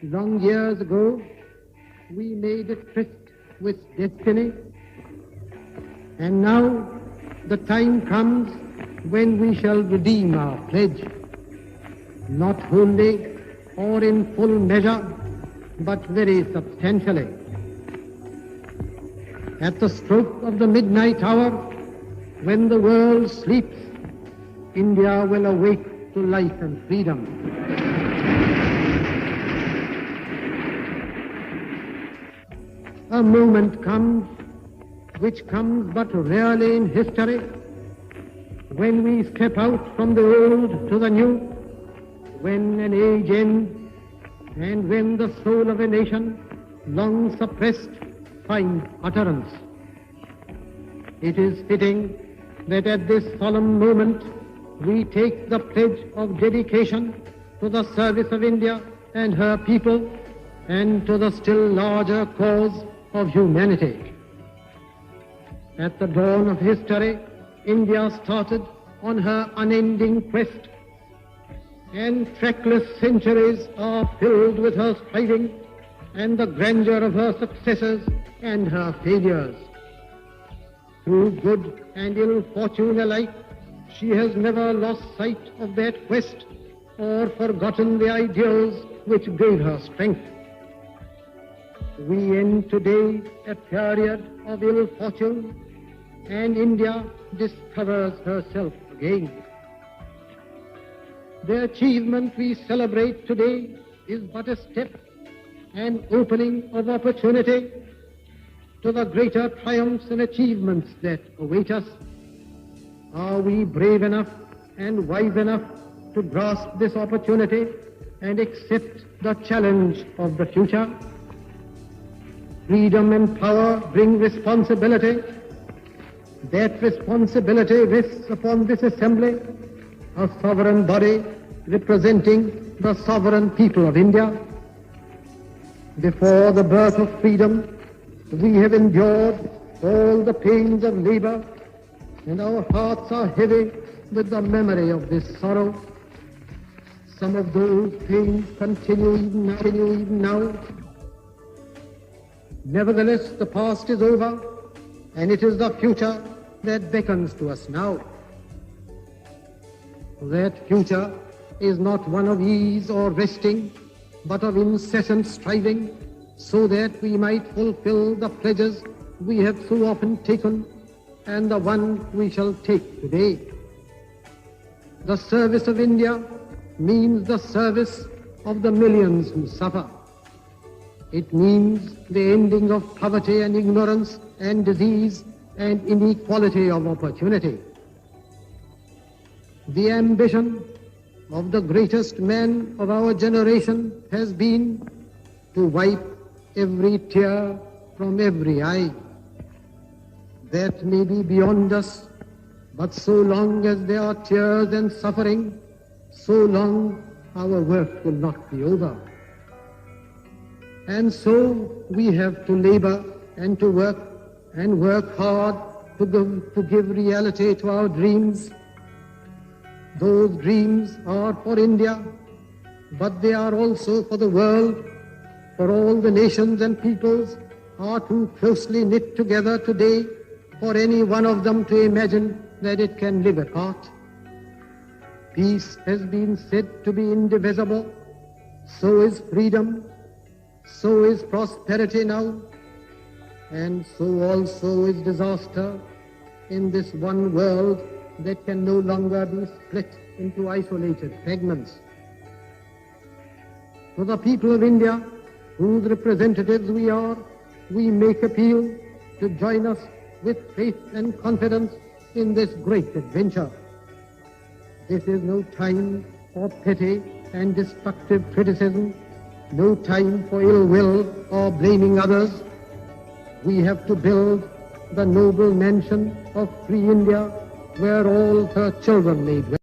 Long years ago, we made a tryst with destiny, and now the time comes when we shall redeem our pledge, not wholly or in full measure, but very substantially. At the stroke of the midnight hour, when the world sleeps, India will awake to life and freedom. A moment comes, which comes but rarely in history, when we step out from the old to the new, when an age ends, and when the soul of a nation, long suppressed, finds utterance. It is fitting that at this solemn moment we take the pledge of dedication to the service of India and her people, and to the still larger cause of humanity. At the dawn of history, India started on her unending quest, and trackless centuries are filled with her striving and the grandeur of her successes and her failures. Through good and ill fortune alike, she has never lost sight of that quest or forgotten the ideals which gave her strength. We end today a period of ill fortune, and India discovers herself again. The achievement we celebrate today is but a step, an opening of opportunity to the greater triumphs and achievements that await us. Are we brave enough and wise enough to grasp this opportunity and accept the challenge of the future? Freedom and power bring responsibility. That responsibility rests upon this assembly, a sovereign body representing the sovereign people of India. Before the birth of freedom, we have endured all the pains of labor, and our hearts are heavy with the memory of this sorrow. Some of those pains continue even now. Nevertheless, the past is over, and it is the future that beckons to us now. That future is not one of ease or resting, but of incessant striving, so that we might fulfill the pledges we have so often taken and the one we shall take today. The service of India means the service of the millions who suffer. It means the ending of poverty and ignorance and disease and inequality of opportunity. The ambition of the greatest man of our generation has been to wipe every tear from every eye. That may be beyond us, but so long as there are tears and suffering, so long our work will not be over. And so we have to labor and to work hard to give reality to our dreams. Those dreams are for India, but they are also for the world, for all the nations and peoples are too closely knit together today for any one of them to imagine that it can live apart. Peace has been said to be indivisible, so is freedom, so is prosperity now, and so also is disaster in this one world that can no longer be split into isolated fragments. To the people of India, whose representatives we are, we make appeal to join us with faith and confidence in this great adventure. This is no time for petty and destructive criticism, no time for ill will or blaming others. We have to build the noble mansion of free India where all her children may dwell.